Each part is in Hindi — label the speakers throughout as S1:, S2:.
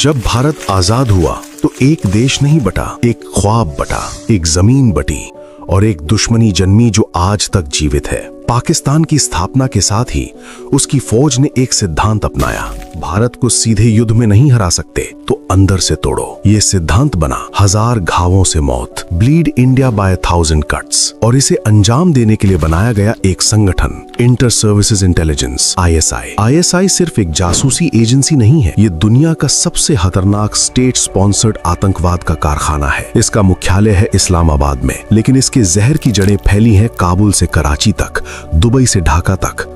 S1: जब भारत आजाद हुआ तो एक देश नहीं बटा, एक ख्वाब बटा, एक जमीन बटी और एक दुश्मनी जन्मी जो आज तक जीवित है। पाकिस्तान की स्थापना के साथ ही उसकी फौज ने एक सिद्धांत अपनाया, भारत को सीधे युद्ध में नहीं हरा सकते तो अंदर से तोड़ो। ये सिद्धांत बना 1000 घावों से मौत, ब्लीड इंडिया बाय 1000 कट्स। और इसे अंजाम देने के लिए बनाया गया एक संगठन, inter services intelligence, ISI। ISI सिर्फ एक जासूसी एजेंसी नहीं है, ये दुनिया का सबसे खतरनाक स्टेट स्पॉन्सर्ड आतंकवाद का कारखाना है। इसका मुख्यालय है इस्लामाबाद में, लेकिन इसके जहर की जड़ें फैली हैं काबुल से कराची तक, दुबई से ढाका तक।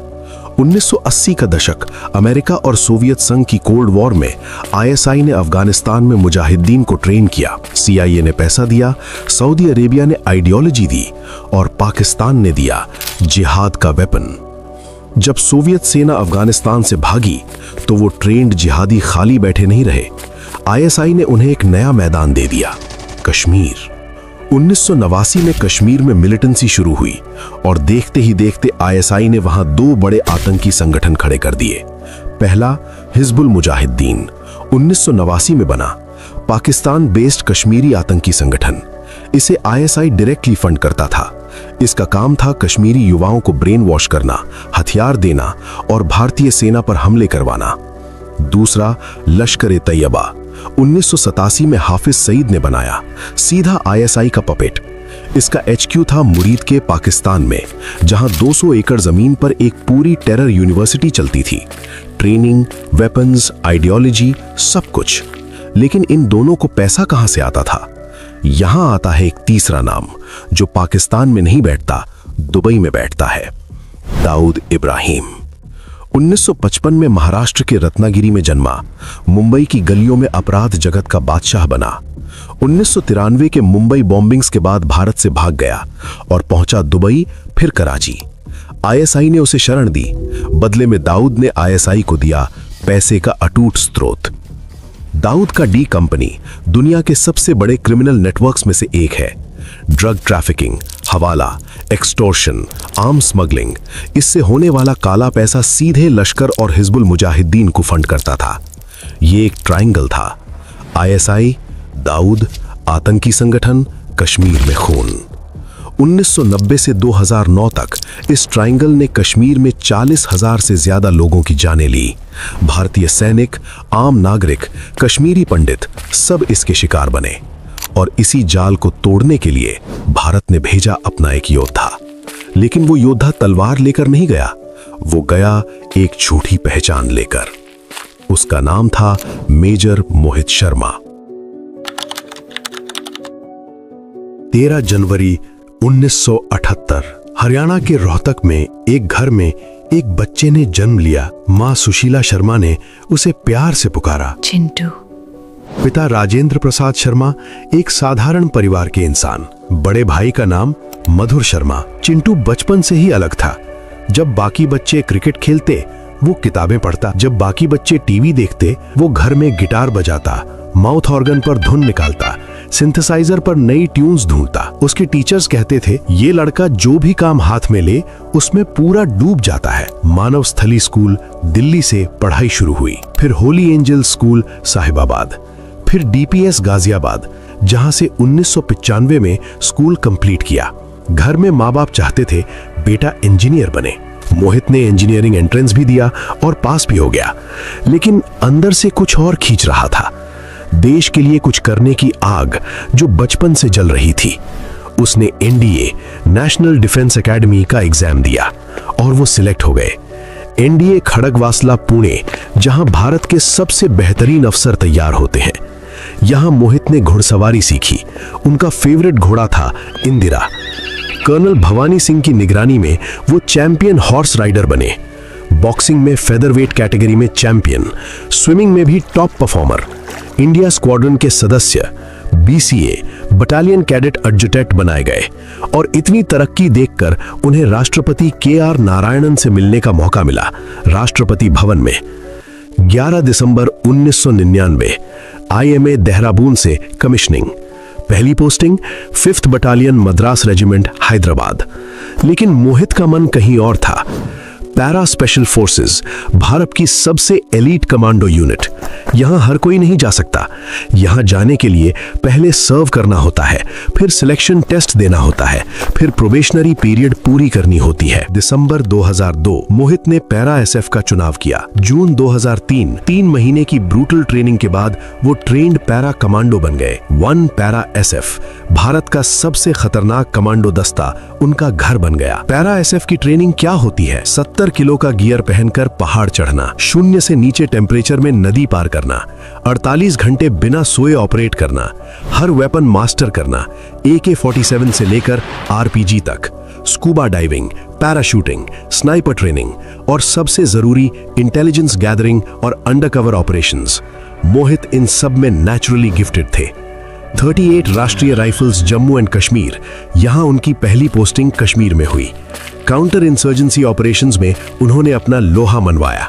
S1: 1980 का दशक, अमेरिका और सोवियत संघ की कोल्ड वॉर में ISI ने अफगानिस्तान में मुजाहिदीन को ट्रेन किया। CIA ने पैसा दिया, सऊदी अरेबिया ने आइडियोलॉजी दी और पाकिस्तान ने दिया जिहाद का वेपन। जब सोवियत सेना अफगानिस्तान से भागी तो वो ट्रेंड जिहादी खाली बैठे नहीं रहे। ISI ने उन्हें एक नया मैदान दे दिया, कश्मीर। 1989 में कश्मीर में मिलिटेंसी शुरू हुई और देखते ही देखते ISI ने वहां 2 बड़े आतंकी संगठन खड़े कर दिए। पहला हिजबुल मुजाहिदीन 1989 में बना, पाकिस्तान बेस्ड कश्मीरी आतंकी संगठन। इसे ISI डायरेक्टली फंड करता था। इसका काम था कश्मीरी युवाओं को ब्रेन वॉश करना, हथियार देना और भारतीय सेना पर हमले करवाना। दूसरा लश्कर-ए-तैयबा 1987 में हाफिज सईद ने बनाया, सीधा ISI का पपेट। इसका HQ था मुरीद के पाकिस्तान में, जहां 200 एकड़ जमीन पर एक पूरी टेरर यूनिवर्सिटी चलती थी। ट्रेनिंग, वेपन्स, आइडियोलॉजी, सब कुछ। लेकिन इन दोनों को पैसा कहां से आता था? यहां आता है एक तीसरा नाम जो पाकिस्तान में नहीं बैठता, दुबई में बैठता है, दाऊद इब्राहिम। 1955 में महाराष्ट्र के रत्नागिरी में जन्मा, मुंबई की गलियों में अपराध जगत का बादशाह बना। 1993 के मुंबई बॉम्बिंग्स के बाद भारत से भाग गया और पहुंचा दुबई, फिर कराची। ISI ने उसे शरण दी, बदले में दाऊद ने ISI को दिया पैसे का अटूट स्रोत। दाऊद का D कंपनी दुनिया के सबसे बड़े क्रिमिनल नेटवर्क्स में से एक है। ड्रग ट्रैफिकिंग, हवाला, एक्सटॉर्शन, आर्म स्मगलिंग, इससे होने वाला काला पैसा सीधे लश्कर और हिजबुल मुजाहिदीन को फंड करता था। ये एक ट्रायंगल था, ISI, दाऊद, आतंकी संगठन, कश्मीर में खून। 1990 से 2009 तक इस ट्रायंगल ने कश्मीर में 40,000 से ज्यादा लोगों की जानें ली। भारतीय सैनिक, आम नागरिक, कश्मीरी पंडित सब इसके शिकार बने। और इसी जाल को तोड़ने के लिए भारत ने भेजा अपना एक योद्धा। लेकिन वो योद्धा तलवार लेकर नहीं गया, वो गया एक झूठी पहचान लेकर। उसका नाम था मेजर मोहित शर्मा। 13 जनवरी 1978 हरियाणा के रोहतक में एक घर में एक बच्चे ने जन्म लिया। मां सुशीला शर्मा ने उसे प्यार से पुकारा
S2: चिंटू।
S1: पिता राजेंद्र प्रसाद शर्मा एक साधारण परिवार के इंसान। बड़े भाई का नाम मधुर शर्मा। चिंटू बचपन से ही अलग था। जब बाकी बच्चे क्रिकेट खेलते वो किताबें पढ़ता, जब बाकी बच्चे टीवी देखते वो घर में गिटार बजाता, माउथ ऑर्गन पर धुन निकालता, सिंथेसाइजर पर नई ट्यून्स ढूंढता। उसके टीचर्स कहते थे ये लड़का जो भी काम हाथ में ले उसमें पूरा डूब जाता है। मानव स्थली स्कूल दिल्ली से पढ़ाई शुरू हुई, फिर होली एंजल स्कूल साहिबाबाद, फिर DPS गाजियाबाद, जहां से 1995 में स्कूल कंप्लीट किया। घर में माँ बाप चाहते थे बेटा इंजीनियर बने। मोहित ने इंजीनियरिंग एंट्रेंस भी दिया और पास भी हो गया, लेकिन अंदर से कुछ और खींच रहा था, देश के लिए कुछ करने की आग जो बचपन से जल रही थी। उसने NDA नेशनल डिफेंस एकेडमी का एग्जाम दिया और वो सिलेक्ट हो गए। NDA खड़गवासला पुणे, जहां भारत के सबसे बेहतरीन अफसर तैयार होते हैं। यहां मोहित ने घुड़सवारी सीखी। उनका फेवरेट घोड़ा था इंदिरा। कर्नल भवानी सिंह की निगरानी में वो चैंपियन हॉर्स राइडर बने। बॉक्सिंग में फेदरवेट कैटेगरी में चैंपियन, स्विमिंग में भी टॉप परफॉर्मर। इंडिया स्क्वाड्रन के सदस्य, BCA बटालियन कैडेट एडजुटेंट बनाए गए और इतनी तरक्की देखकर उन्हें राष्ट्रपति KR नारायणन से मिलने का मौका मिला राष्ट्रपति भवन में। 11 दिसंबर 1999 IMA देहरादून से कमिश्निंग। पहली posting 5th battalion Madras regiment Hyderabad. लेकिन मोहित का मन कहीं और था। पैरा स्पेशल फोर्सेस, भारत की सबसे एलीट कमांडो यूनिट, यहाँ हर कोई नहीं जा सकता। यहाँ जाने के लिए पहले सर्व करना होता है, फिर सिलेक्शन टेस्ट देना होता है, फिर प्रोबेशनरी पीरियड पूरी करनी होती है। दिसंबर 2002 मोहित ने पैरा एसएफ का चुनाव किया। जून 2003 3 महीने की ब्रूटल ट्रेनिंग के बाद वो ट्रेंड पैरा कमांडो बन गए। 1 पैरा एसएफ, भारत का सबसे खतरनाक कमांडो दस्ता, उनका घर बन गया। पैरा एसएफ की ट्रेनिंग क्या होती है? 70 किलो का गियर पहनकर पहाड़ चढ़ना, शून्य से नीचे टेम्परेचर में नदी पार करना, 48 घंटे बिना सोए ऑपरेट करना, हर वेपन मास्टर करना, AK-47 से लेकर RPG तक, scuba diving, parachuting, sniper training और सबसे जरूरी इंटेलिजेंस गैदरिंग और अंडरकवर ऑपरेशंस। मोहित इन सब में नेचुरली गिफ्टेड थे। 38 राष्ट्रीय राइफल्स जम्मू एंड कश्मीर, यहां उनकी पहली पोस्टिंग कश्मीर में हुई। काउंटर इंसर्जेंसी ऑपरेशंस में उन्होंने अपना लोहा मनवाया।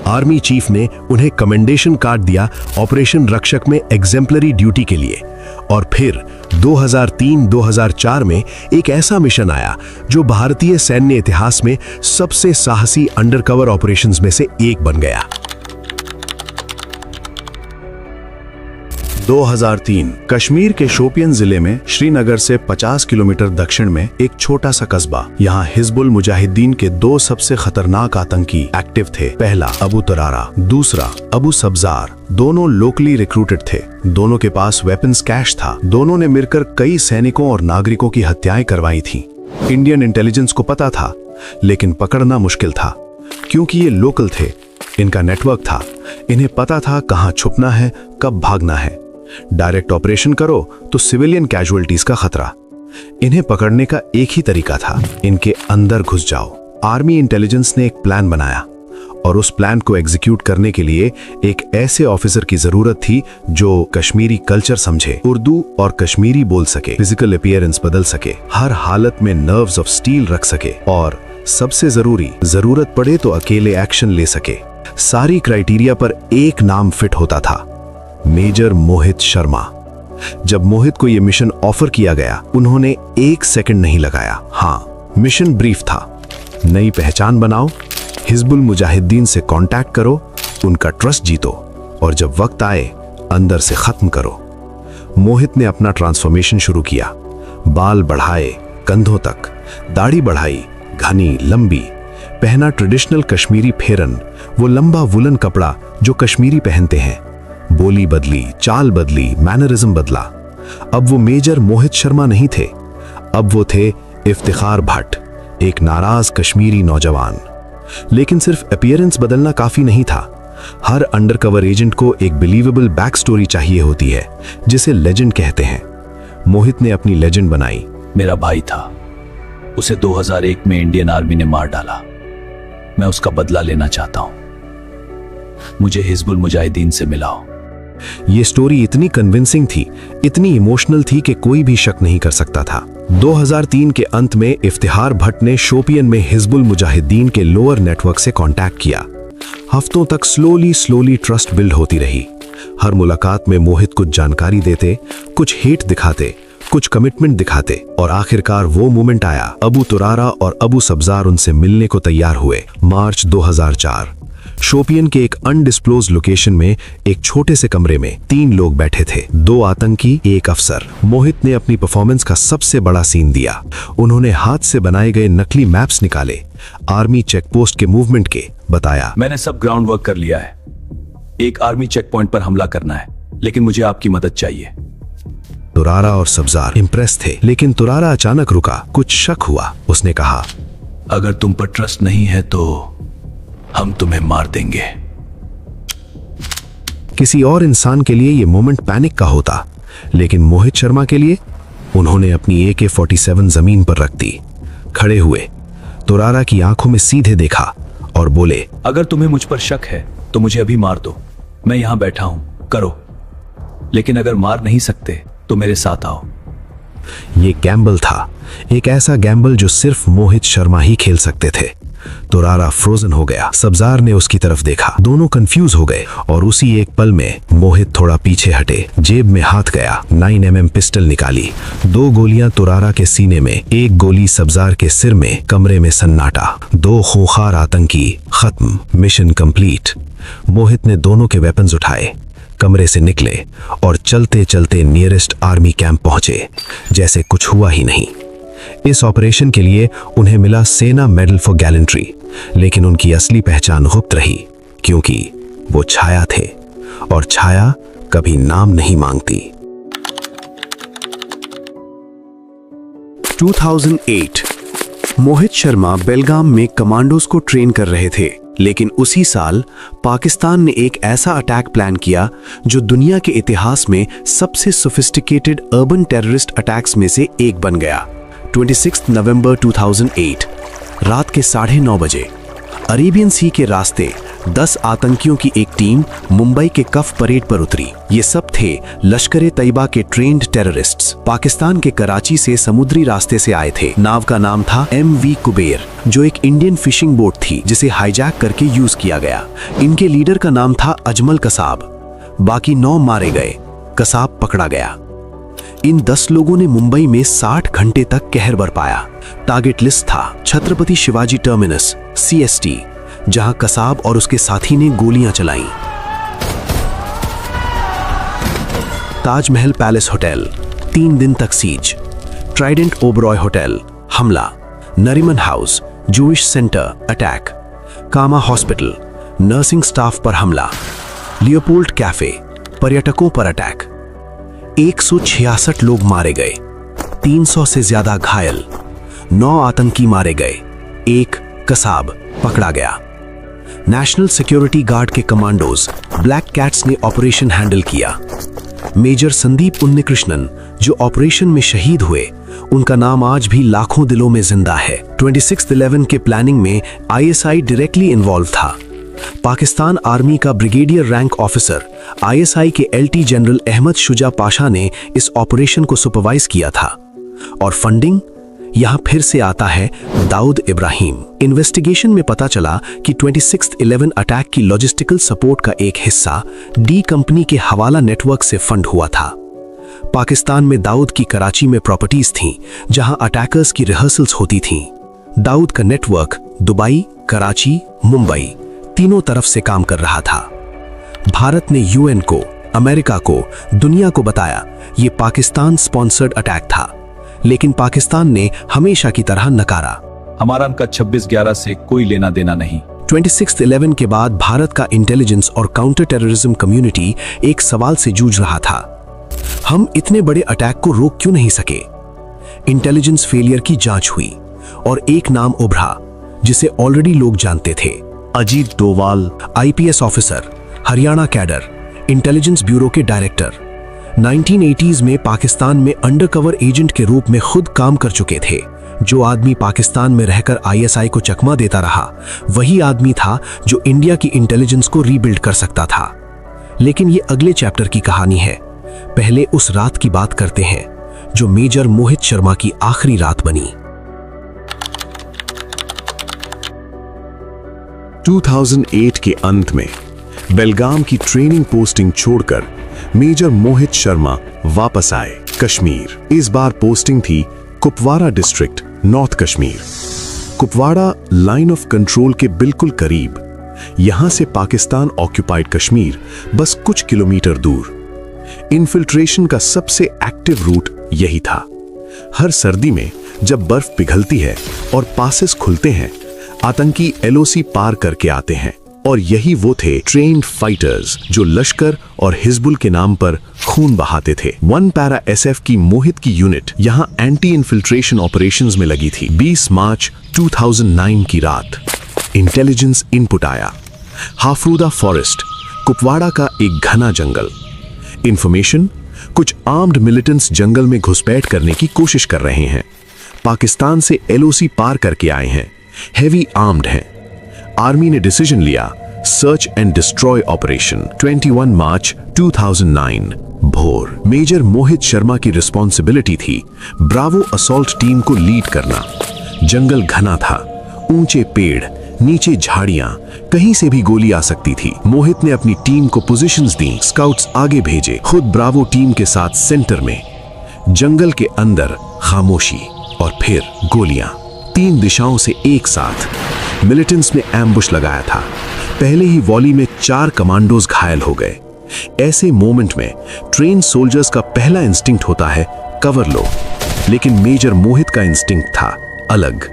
S1: आर्मी चीफ ने उन्हें कमेंडेशन कार्ड दिया ऑपरेशन रक्षक में एग्जेम्पलरी ड्यूटी के लिए। और फिर 2003-2004 में एक ऐसा मिशन आया जो भारतीय सैन्य इतिहास में सबसे साहसी अंडरकवर ऑपरेशंस में से एक बन गया। 2003 कश्मीर के शोपियन जिले में श्रीनगर से 50 किलोमीटर दक्षिण में एक छोटा सा कस्बा। यहाँ हिजबुल मुजाहिदीन के 2 सबसे खतरनाक आतंकी एक्टिव थे। पहला अबू तुरारा, दूसरा अबू सब्जार। दोनों लोकली रिक्रूटेड थे, दोनों के पास वेपन्स कैश था, दोनों ने मिलकर कई सैनिकों और नागरिकों की हत्याएं करवाई थी। इंडियन इंटेलिजेंस को पता था, लेकिन पकड़ना मुश्किल था क्योंकि ये लोकल थे, इनका नेटवर्क था, इन्हें पता था कहाँ छुपना है, कब भागना है। डायरेक्ट ऑपरेशन करो तो सिविलियन कैजुअलिटीज का खतरा। इन्हें पकड़ने का एक ही तरीका था, इनके अंदर घुस जाओ। आर्मी इंटेलिजेंस ने एक प्लान बनाया और उस प्लान को एग्जीक्यूट करने के लिए एक ऐसे ऑफिसर की जरूरत थी जो कश्मीरी कल्चर समझे, उर्दू और कश्मीरी बोल सके, फिजिकल अपीयरेंस बदल सके, हर हालत में नर्व्स ऑफ स्टील रख सके और सबसे जरूरी, जरूरत पड़े तो अकेले एक्शन ले सके। सारी क्राइटेरिया पर एक नाम फिट होता था, मेजर मोहित शर्मा। जब मोहित को यह मिशन ऑफर किया गया, उन्होंने 1 सेकंड नहीं लगाया। हाँ, मिशन ब्रीफ था, नई पहचान बनाओ, हिजबुल मुजाहिदीन से कांटेक्ट करो, उनका ट्रस्ट जीतो और जब वक्त आए अंदर से खत्म करो। मोहित ने अपना ट्रांसफॉर्मेशन शुरू किया। बाल बढ़ाए कंधों तक, दाढ़ी बढ़ाई घनी लंबी, पहना ट्रेडिशनल कश्मीरी फेरन, वो लंबा वुलन कपड़ा जो कश्मीरी पहनते हैं। बोली बदली, चाल बदली, मैनरिज्म बदला। अब वो मेजर मोहित शर्मा नहीं थे, अब वो थे इफ्तिखार भट्ट, एक नाराज कश्मीरी नौजवान। लेकिन सिर्फ अपीयरेंस बदलना काफी नहीं था। हर अंडरकवर एजेंट को एक बिलीवेबल बैक स्टोरी चाहिए होती है, जिसे लेजेंड कहते हैं। मोहित ने अपनी लेजेंड बनाई।
S2: मेरा भाई था, उसे 2001 में इंडियन आर्मी ने मार डाला। मैं उसका बदला लेना चाहता हूं, मुझे हिजबुल मुजाहिदीन से मिलाओ।
S1: ये स्टोरी इतनी कन्विंसिंग थी, इतनी इमोशनल थी कि कोई भी शक नहीं कर सकता था। 2003 के अंत में इफ्तिखार भट्ट ने शोपियन में हिजबुल मुजाहिदीन के लोअर नेटवर्क से कांटेक्ट किया। हफ्तों तक स्लोली ट्रस्ट बिल्ड होती रही। हर मुलाकात में मोहित कुछ जानकारी देते, कुछ हेट दिखाते, कुछ कमिटमेंट दिखाते और आखिरकार वो मोमेंट आया। अबू तुरारा और अबू सब्जार उनसे मिलने को तैयार हुए। मार्च 2004 शोपियन के एक अनडिस्क्लोज्ड लोकेशन में एक छोटे से कमरे में 3 लोग बैठे थे, 2 आतंकी, 1 अफसर। मोहित ने अपनी परफॉर्मेंस का सबसे बड़ा सीन दिया। उन्होंने हाथ से बनाए गए नकली मैप्स निकाले, आर्मी चेकपोस्ट के मूवमेंट के बताया।
S2: मैंने सब ग्राउंड वर्क कर लिया है, एक आर्मी चेक पॉइंट पर हमला करना है, लेकिन मुझे आपकी मदद चाहिए।
S1: तुरारा और सब्जार इंप्रेस थे, लेकिन तुरारा अचानक रुका, कुछ शक हुआ। उसने कहा,
S2: अगर तुम पर ट्रस्ट नहीं है तो हम तुम्हें मार देंगे।
S1: किसी और इंसान के लिए यह मोमेंट पैनिक का होता, लेकिन मोहित शर्मा के लिए उन्होंने अपनी AK-47 जमीन पर रख दी, खड़े हुए, तुरारा की आंखों में सीधे देखा और बोले,
S2: अगर तुम्हें मुझ पर शक है तो मुझे अभी मार दो, मैं यहां बैठा हूं, करो, लेकिन अगर मार नहीं सकते तो मेरे साथ आओ।
S1: ये गैम्बल था, एक ऐसा गैम्बल जो सिर्फ मोहित शर्मा ही खेल सकते थे। तुरारा फ्रोजन हो गया। सब्जार ने उसकी तरफ देखा। दोनों कंफ्यूज हो गए और उसी एक पल में मोहित थोड़ा पीछे हटे, जेब में हाथ गया, 9mm पिस्टल निकाली। 2 गोलियां तुरारा के सीने में, 1 गोली सब्जार के सिर में। कमरे में सन्नाटा। 2 खूंखार आतंकी खत्म। Mission complete. मोहित ने दोनों के वेपन्स उठाए, कमरे से निकले और चलते चलते नियरेस्ट आर्मी कैंप पहुंचे, जैसे कुछ हुआ ही नहीं। इस ऑपरेशन के लिए उन्हें मिला सेना मेडल फॉर गैलेंट्री, लेकिन उनकी असली पहचान गुप्त रही, क्योंकि वो छाया थे और छाया कभी नाम नहीं मांगती।
S3: 2008 मोहित शर्मा बेलगाम में कमांडोज को ट्रेन कर रहे थे, लेकिन उसी साल पाकिस्तान ने एक ऐसा अटैक प्लान किया जो दुनिया के इतिहास में सबसे सोफिस्टिकेटेड अर्बन टेररिस्ट अटैक्स में से एक बन गया। 26 नवंबर 2008 रात के 9:30 बजे अरेबियन सी के रास्ते 10 आतंकियों की एक टीम मुंबई के कफ परेड पर उतरी। ये सब थे लश्कर तैयबा के ट्रेंड टेररिस्ट्स। पाकिस्तान के कराची से समुद्री रास्ते से आए थे। नाव का नाम था MV कुबेर, जो एक इंडियन फिशिंग बोट थी जिसे हाईजैक करके यूज किया गया। इनके लीडर का नाम था अजमल कसाब। बाकी 9 मारे गए, कसाब पकड़ा गया। इन 10 लोगों ने मुंबई में 60 घंटे तक कहर बरपाया। टारगेट लिस्ट था छत्रपति शिवाजी टर्मिनस CST, जहां कसाब और उसके साथी ने गोलियां चलाईं। ताजमहल पैलेस होटल 3 दिन तक सीज। ट्राइडेंट ओबरॉय होटल हमला। Nariman House Jewish centre attack. Cama hospital nursing staff पर हमला। लियोपोल्ड कैफे पर्यटकों पर अटैक। 166 लोग मारे गए, 300 से ज्यादा घायल। 9 आतंकी मारे गए, 1 कसाब पकड़ा गया। नेशनल सिक्योरिटी गार्ड के कमांडोज ब्लैक कैट्स ने ऑपरेशन हैंडल किया। मेजर संदीप उन्नीकृष्णन जो ऑपरेशन में शहीद हुए, उनका नाम आज भी लाखों दिलों में जिंदा है। 26/11 के प्लानिंग में ISI डायरेक्टली इन्वॉल्व था। पाकिस्तान आर्मी का ब्रिगेडियर रैंक ऑफिसर ISI के LT जनरल अहमद शुजा पाशा ने इस ऑपरेशन को सुपरवाइज किया था। और फंडिंग, यहां फिर से आता है दाऊद इब्राहिम। इन्वेस्टिगेशन में पता चला कि 26/11 अटैक की लॉजिस्टिकल सपोर्ट का एक हिस्सा D कंपनी के हवाला नेटवर्क से फंड हुआ था। पाकिस्तान में दाऊद की कराची में प्रॉपर्टीज थीं, जहां अटैकर्स की रिहर्सल्स होती थीं। दाऊद का नेटवर्क दुबई, कराची, मुंबई तीनों तरफ से काम कर रहा था। भारत ने UN को, अमेरिका को, दुनिया को बताया ये पाकिस्तान स्पॉन्सर्ड अटैक था, लेकिन पाकिस्तान ने हमेशा की तरह नकारा।
S2: हमारा उनका 26/11 से कोई लेना देना नहीं।
S3: 26/11 के बाद भारत का इंटेलिजेंस और काउंटर टेररिज्म कम्युनिटी एक सवाल से जूझ रहा था, हम इतने बड़े अटैक को रोक क्यों नहीं सके। इंटेलिजेंस फेलियर की जांच हुई और एक नाम उभरा जिसे ऑलरेडी लोग जानते थे, Ajit Doval, IPS officer, Haryana cadre, intelligence bureau के डायरेक्टर। 1980s में पाकिस्तान में अंडरकवर एजेंट के रूप में खुद काम कर चुके थे। जो आदमी पाकिस्तान में रहकर ISI को चकमा देता रहा, वही आदमी था जो इंडिया की इंटेलिजेंस को रीबिल्ड कर सकता था। लेकिन ये अगले चैप्टर की कहानी है। पहले उस रात की बात करते हैं जो मेजर मोहित शर्मा की आखिरी रात बनी।
S1: 2008 के अंत में बेलगाम की ट्रेनिंग पोस्टिंग छोड़कर मेजर मोहित शर्मा वापस आए कश्मीर। इस बार पोस्टिंग थी Kupwara district, north Kashmir. Kupwara line of control के बिल्कुल करीब। यहां से पाकिस्तान ऑक्युपाइड कश्मीर बस कुछ किलोमीटर दूर। इन्फिल्ट्रेशन का सबसे एक्टिव रूट यही था। हर सर्दी में जब बर्फ पिघलती है और पासेस खुलते हैं, आतंकी LOC पार करके आते हैं। और यही वो थे ट्रेन्ड फाइटर्स जो लश्कर और हिजबुल के नाम पर खून बहाते थे। 1 पैरा SF की मोहित की यूनिट यहां एंटी इन्फिल्ट्रेशन ऑपरेशंस में लगी थी। 20 मार्च 2009 की रात इंटेलिजेंस इनपुट आया। हाफरूदा फॉरेस्ट, कुपवाड़ा का एक घना जंगल। इंफॉर्मेशन, कुछ आर्म्ड मिलिटेंट्स जंगल में घुसपैठ करने की कोशिश कर रहे हैं। पाकिस्तान से LOC पार करके आए हैं, हेवी आर्म्ड हैं। आर्मी ने डिसीजन लिया, सर्च एंड डिस्ट्रॉय ऑपरेशन। 21 मार्च 2009 भोर मेजर मोहित शर्मा की रिस्पॉन्सिबिलिटी थी ब्रावो असॉल्ट टीम को लीड करना। जंगल घना था
S3: ऊंचे पेड़, नीचे झाड़ियां, कहीं से भी गोली आ सकती थी। मोहित ने अपनी टीम को पोजीशंस दी, स्काउट्स आगे भेजे, खुद ब्रावो टीम के साथ सेंटर में। जंगल के अंदर खामोशी और फिर गोलियां, 3 दिशाओं से एक साथ। मिलिटेंट्स ने एम्बुश लगाया था। पहले ही वॉली में 4 कमांडोज घायल हो गए। ऐसे मोमेंट में ट्रेन सोल्जर्स का पहला इंस्टिंक्ट होता है कवर लो, लेकिन मेजर मोहित का इंस्टिंक्ट था अलग।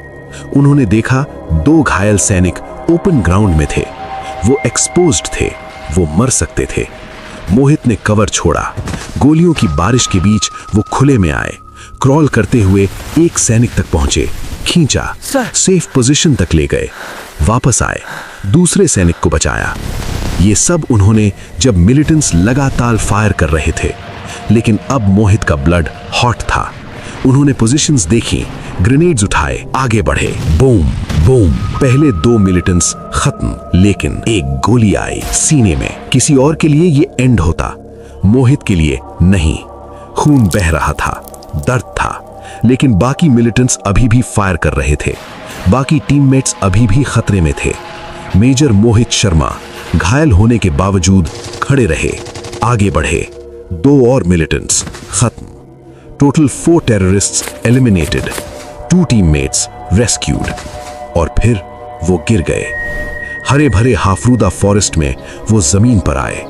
S3: उन्होंने देखा 2 घायल सैनिक ओपन ग्राउंड में थे, वो एक्सपोज्ड थे, वो मर सकते थे। मोहित ने कवर छोड़ा। गोलियों की बारिश के बीच वो खुले में आए, क्रॉल करते हुए एक सैनिक तक पहुंचे, खींचा, सेफ पोजीशन तक ले गए, वापस आए, दूसरे सैनिक को बचाया। ये सब उन्होंने जब मिलिटेंट्स लगातार फायर कर रहे थे, लेकिन अब मोहित का ब्लड हॉट था। उन्होंने पोजीशंस देखी, ग्रेनेड्स उठाए, आगे बढ़े, बूम बूम। पहले 2 मिलिटेंट्स खत्म, लेकिन एक गोली आई सीने में। किसी और के लिए ये एंड होता, मोहित के लिए नहीं। खून बह रहा था, दर्द था, लेकिन बाकी मिलिटेंट्स अभी भी फायर कर रहे थे। बाकी टीममेट्स अभी भी खतरे में थे। मेजर मोहित शर्मा घायल होने के बावजूद खड़े रहे, आगे बढ़े। 2 और मिलिटेंट्स खत्म। Total 4 terrorists eliminated, 2 teammates rescued. और फिर वो गिर गए। हरे भरे हाफरूदा फॉरेस्ट में वो जमीन पर आए।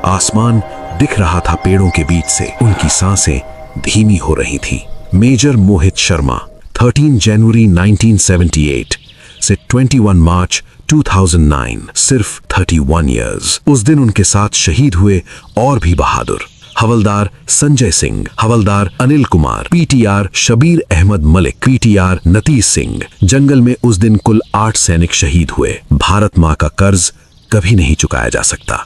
S3: आसमान दिख रहा था पेड़ों के बीच से। उनकी सांसें धीमी हो रही थी। मेजर मोहित शर्मा 13 जनवरी 1978 से 21 मार्च 2009, सिर्फ 31 ईयर्स। उस दिन उनके साथ शहीद हुए और भी बहादुर। हवलदार संजय सिंह, हवलदार अनिल कुमार, पीटीआर शबीर अहमद मलिक, पीटीआर नतीज सिंह। जंगल में उस दिन कुल 8 सैनिक शहीद हुए। भारत मां का कर्ज कभी नहीं चुकाया जा सकता।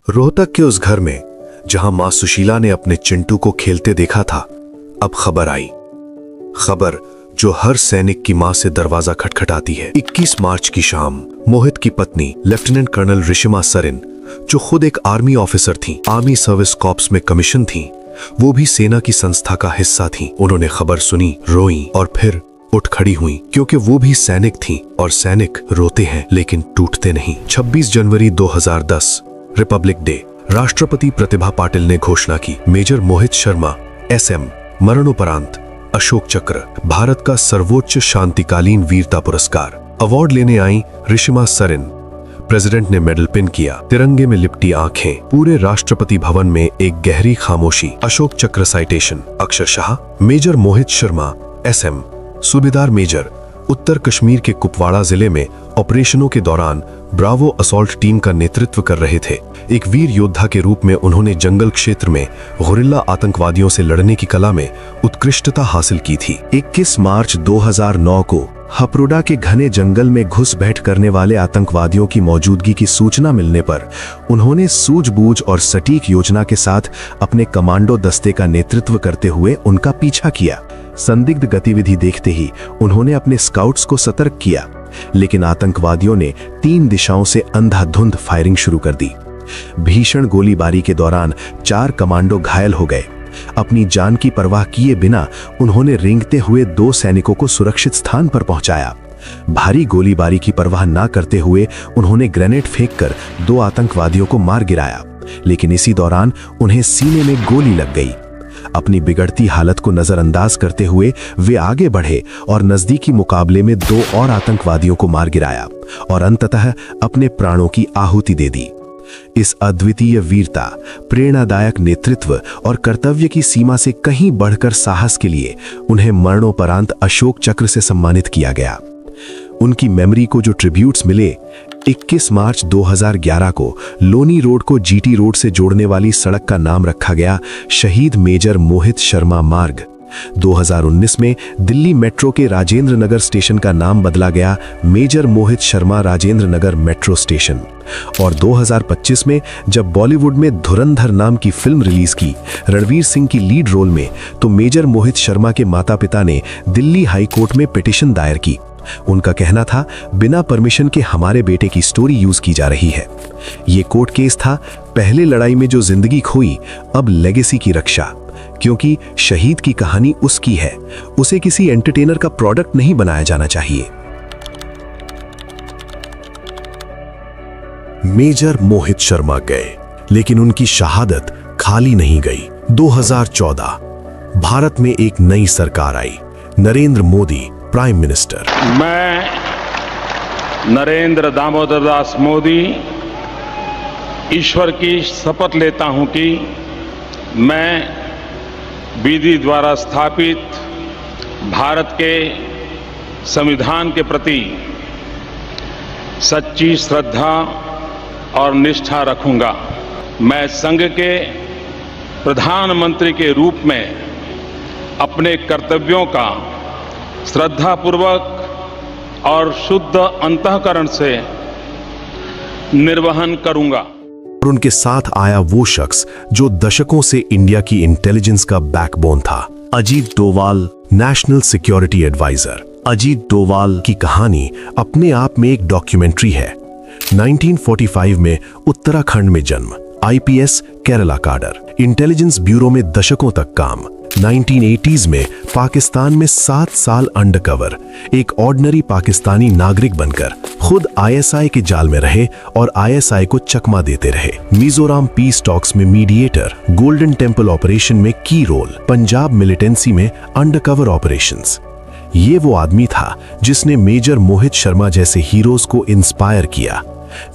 S1: रोहतक के उस घर में जहां मां सुशीला ने अपने चिंटू को खेलते देखा था, अब खबर आई। खबर जो हर सैनिक की मां से दरवाजा खटखटाती है। 21 मार्च की शाम मोहित की पत्नी लेफ्टिनेंट कर्नल रिशिमा सरिन, जो खुद एक आर्मी ऑफिसर थी, आर्मी सर्विस कॉर्प्स में कमीशन थी, वो भी सेना की संस्था का हिस्सा थी। उन्होंने खबर सुनी, रोई और फिर उठ खड़ी हुई, क्योंकि वो भी सैनिक थी और सैनिक रोते हैं लेकिन टूटते नहीं। 26 जनवरी 2010 रिपब्लिक डे। राष्ट्रपति प्रतिभा पाटिल ने घोषणा की, मेजर मोहित शर्मा SM मरणोपरांत अशोक चक्र, भारत का सर्वोच्च शांतिकालीन वीरता पुरस्कार। अवार्ड लेने आई रिशिमा सरिन। प्रेसिडेंट ने मेडल पिन किया, तिरंगे में लिपटी आंखें। पूरे राष्ट्रपति भवन में एक गहरी खामोशी। अशोक चक्र साइटेशन अक्षरशः। मेजर मोहित शर्मा SM, सूबेदार मेजर, उत्तर कश्मीर के कुपवाड़ा जिले में ऑपरेशनों के दौरान ब्रावो असॉल्ट टीम का नेतृत्व कर रहे थे। एक वीर योद्धा के रूप में उन्होंने जंगल क्षेत्र में गुरिल्ला आतंकवादियों से लड़ने की कला में उत्कृष्टता हासिल की थी। 21 मार्च 2009 को हपरोडा के घने जंगल में घुसपैठ करने वाले आतंकवादियों की मौजूदगी की सूचना मिलने पर उन्होंने सूझबूझ और सटीक योजना के साथ अपने कमांडो दस्ते का नेतृत्व करते हुए उनका पीछा किया। संदिग्ध गतिविधि देखते ही उन्होंने अपने स्काउट्स को सतर्क किया, लेकिन आतंकवादियों ने 3 दिशाओं से अंधाधुंध फायरिंग शुरू कर दी। भीषण गोलीबारी के दौरान 4 कमांडो घायल हो गए। अपनी जान की परवाह किए बिना उन्होंने रेंगते हुए 2 सैनिकों को सुरक्षित स्थान पर पहुंचाया। भारी गोलीबारी की परवाह न करते हुए उन्होंने ग्रेनेड फेंककर 2 आतंकवादियों को मार गिराया, लेकिन इसी दौरान उन्हें सीने में गोली लग गई। अपनी बिगड़ती हालत को नजरअंदाज करते हुए वे आगे बढ़े और नजदीकी मुकाबले में 2 और आतंकवादियों को मार गिराया और अंततः अपने प्राणों की आहुति दे दी। इस अद्वितीय वीरता, प्रेरणादायक नेतृत्व और कर्तव्य की सीमा से कहीं बढ़कर साहस के लिए उन्हें मरणोपरांत अशोक चक्र से सम्मानित किया गया। उनकी मेमोरी को जो ट्रिब्यूट्स मिले, 21 मार्च 2011 को लोनी रोड को GT रोड से जोड़ने वाली सड़क का नाम रखा गया शहीद मेजर मोहित शर्मा मार्ग। 2019 में दिल्ली मेट्रो के राजेंद्र नगर स्टेशन का नाम बदला गया major Mohit Sharma Rajendra Nagar metro station. और 2025 में जब बॉलीवुड में धुरंधर नाम की फिल्म रिलीज की रणवीर सिंह की लीड रोल में, तो मेजर मोहित शर्मा के माता पिता ने दिल्ली हाई कोर्ट में पिटीशन दायर की। उनका कहना था, बिना परमिशन के हमारे बेटे की स्टोरी यूज की जा रही है। ये कोर्ट केस था, पहले लड़ाई में जो जिंदगी खोई, अब लेगेसी की रक्षा।
S3: क्योंकि शहीद की कहानी उसकी है, उसे किसी एंटरटेनर का प्रोडक्ट नहीं बनाया जाना चाहिए।
S1: मेजर मोहित शर्मा गए, लेकिन उनकी शहादत खाली नहीं गई। 2014 भारत में एक नई सरकार आई, नरेंद्र मोदी प्राइम मिनिस्टर।
S4: मैं नरेंद्र दामोदर दास मोदी ईश्वर की शपथ लेता हूं कि मैं विधि द्वारा स्थापित भारत के संविधान के प्रति सच्ची श्रद्धा और निष्ठा रखूंगा। मैं संघ के प्रधानमंत्री के रूप में अपने कर्तव्यों का श्रद्धापूर्वक और शुद्ध अंतःकरण से निर्वहन करूंगा।
S1: और उनके साथ आया वो शख्स जो दशकों से इंडिया की इंटेलिजेंस का बैकबोन था, Ajit Doval, national security adviser. Ajit Doval की कहानी अपने आप में एक डॉक्यूमेंट्री है। 1945 में उत्तराखंड में जन्म, IPS Kerala cadre, intelligence bureau में दशकों तक काम। 1980s में पाकिस्तान में 7 साल अंडरकवर, एक ऑर्डिनरी पाकिस्तानी नागरिक बनकर खुद आईएसआई के जाल में रहे और आईएसआई को चकमा देते रहे। मिजोरम पीस टॉक्स में मीडिएटर, गोल्डन टेम्पल ऑपरेशन में की रोल, पंजाब मिलिटेंसी में अंडरकवर ऑपरेशंस। ये वो आदमी था जिसने मेजर मोहित शर्मा जैसे हीरोज को इंस्पायर किया,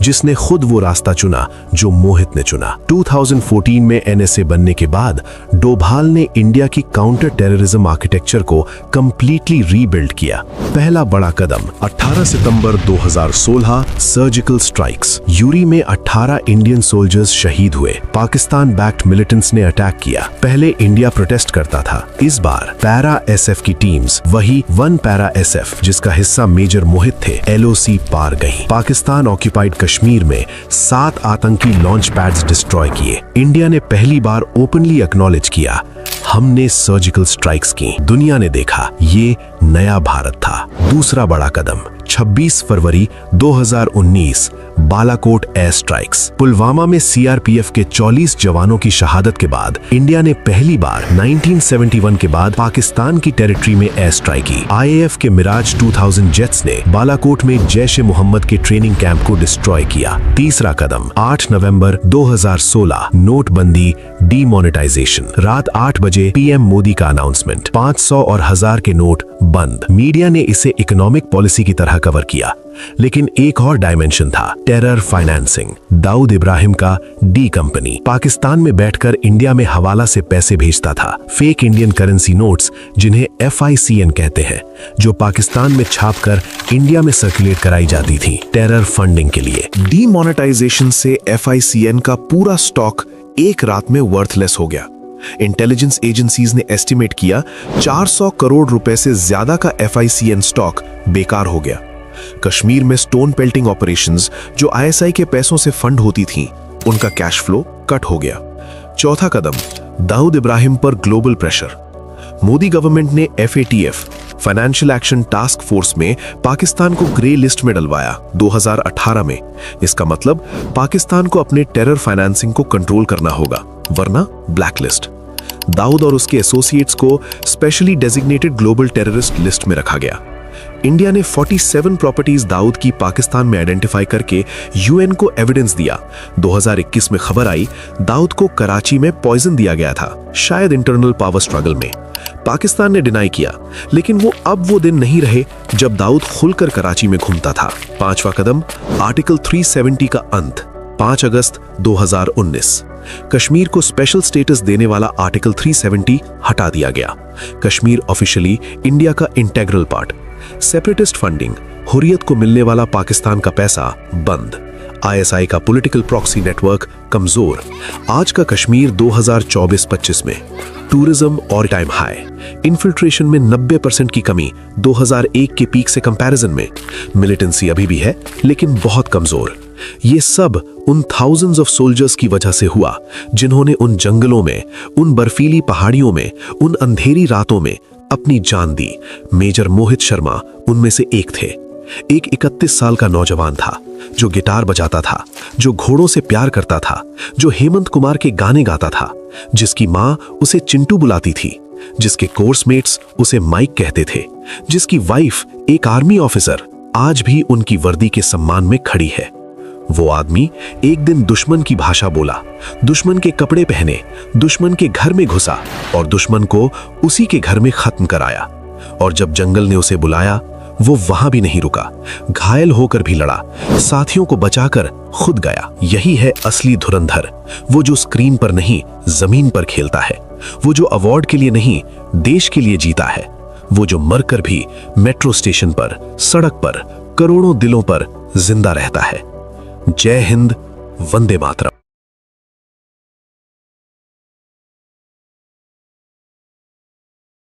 S1: जिसने खुद वो रास्ता चुना जो मोहित ने चुना। 2014 में एनएसए बनने के बाद डोभाल ने इंडिया की काउंटर टेररिज्म आर्किटेक्चर को कंप्लीटली रीबिल्ड किया। पहला बड़ा कदम 18 सितंबर 2016 सर्जिकल स्ट्राइक्स। यूरी में 18 इंडियन सोल्जर्स शहीद हुए। पाकिस्तान बैक्ड मिलिटेंट्स ने अटैक किया। पहले इंडिया प्रोटेस्ट करता था, इस बार पैरा एसएफ की टीम्स, वही वन पैरा एसएफ जिसका हिस्सा मेजर मोहित थे, एलओसी पार गई। पाकिस्तान ऑक्यूपाइड कश्मीर में 7 आतंकी लॉन्च पैड्स डिस्ट्रॉय किए। इंडिया ने पहली बार ओपनली एक्नॉलेज किया, हमने सर्जिकल स्ट्राइक्स की। दुनिया ने देखा ये नया भारत था। दूसरा बड़ा कदम 26 फरवरी 2019 बालाकोट एयर स्ट्राइक्स। पुलवामा में सीआरपीएफ के 44 जवानों की शहादत के बाद इंडिया ने पहली बार 1971 के बाद पाकिस्तान की टेरिटरी में एयर स्ट्राइक की। आईएएफ के मिराज 2000 जेट्स ने बालाकोट में जैश-ए मोहम्मद के ट्रेनिंग कैंप को डिस्ट्रॉय किया। तीसरा कदम 8 नवंबर 2016 नोटबंदी डीमोनेटाइजेशन। रात 8 बजे पीएम मोदी का अनाउंसमेंट, 500 और 1000 के नोट बंद। मीडिया ने इसे इकोनॉमिक पॉलिसी की तरह कवर किया, लेकिन एक और डायमेंशन था, टेरर फाइनेंसिंग। दाऊद इब्राहिम का डी कंपनी पाकिस्तान में बैठकर इंडिया में हवाला से पैसे भेजता था। फेक इंडियन करेंसी नोट्स, जिन्हें FICN कहते हैं, जो पाकिस्तान में छापकर इंडिया में सर्कुलेट कराई जाती थी टेरर फंडिंग के लिए। डीमोनेटाइजेशन से FICN का पूरा स्टॉक एक रात में वर्थलेस हो गया। इंटेलिजेंस एजेंसीज ने एस्टिमेट किया 400 करोड़ रुपए से ज्यादा का FICN स्टॉक बेकार हो गया। कश्मीर में स्टोन पेल्टिंग ऑपरेशंस, जो ISI के पैसों से फंड होती थीं, उनका कैश फ्लो कट हो गया। चौथा कदम दाऊद इब्राहिम पर ग्लोबल प्रेशर। मोदी गवर्नमेंट ने FATF financial action task force में पाकिस्तान को ग्रे लिस्ट में डलवाया 2018 में। इसका मतलब पाकिस्तान को अपने टेरर फाइनेंसिंग को कंट्रोल करना होगा, वरना ब्लैक लिस्ट। दाऊद और उसके एसोसिएट्स को specially designated global terrorist list में रखा गया। इंडिया ने 47 प्रॉपर्टीज दाऊद की पाकिस्तान में आइडेंटिफाई करके यूएन को एविडेंस दिया। 2021 में खबर आई दाऊद को कराची में पॉइजन दिया गया था, शायद इंटरनल पावर स्ट्रगल में। पाकिस्तान ने डिनाई किया, लेकिन वो दिन नहीं रहे जब दाऊद खुलकर कराची में घूमता था। पांचवा कदम आर्टिकल 370 का अंत, 5 अगस्त 2019। कश्मीर को स्पेशल स्टेटस देने वाला आर्टिकल 370 हटा दिया गया। कश्मीर ऑफिशियली इंडिया का integral part. Separatist funding, Hurriyat को मिलने वाला पाकिस्तान का पैसा बंद। ISI का पॉलिटिकल प्रॉक्सी नेटवर्क कमजोर। आज का कश्मीर 2024-25 में tourism all time high, infiltration में 90% की कमी 2001 के पीक से कंपैरिजन में। मिलिटेंसी अभी भी है, लेकिन बहुत कमजोर। ये सब उन थाउजेंड्स ऑफ सोल्जर्स की वजह से हुआ जिन्होंने उन जंगलों में, उन बर्फीली पहाड़ियों में, उन अंधेरी रातों में अपनी जान दी। मेजर मोहित शर्मा उनमें से एक थे।
S3: एक 31 साल का नौजवान था जो गिटार बजाता था, जो घोड़ों से प्यार करता था, जो हेमंत कुमार के गाने गाता था, जिसकी माँ उसे चिंटू बुलाती थी, जिसके कोर्समेट्स उसे माइक कहते थे, जिसकी वाइफ एक आर्मी ऑफिसर आज भी उनकी वर्दी के सम्मान में खड़ी है। वो आदमी एक दिन दुश्मन की भाषा बोला, दुश्मन के कपड़े पहने, दुश्मन के घर में घुसा और दुश्मन को उसी के घर में खत्म कराया। और जब जंगल ने उसे बुलाया, वो वहां भी नहीं रुका, घायल होकर भी लड़ा, साथियों को बचाकर खुद गया। यही है असली धुरंधर, वो जो स्क्रीन पर नहीं जमीन पर खेलता है, वो जो अवार्ड के लिए नहीं देश के लिए जीता है, वो जो मरकर भी मेट्रो स्टेशन पर, सड़क पर, करोड़ों दिलों पर जिंदा रहता है। जय हिंद, वंदे मातरम।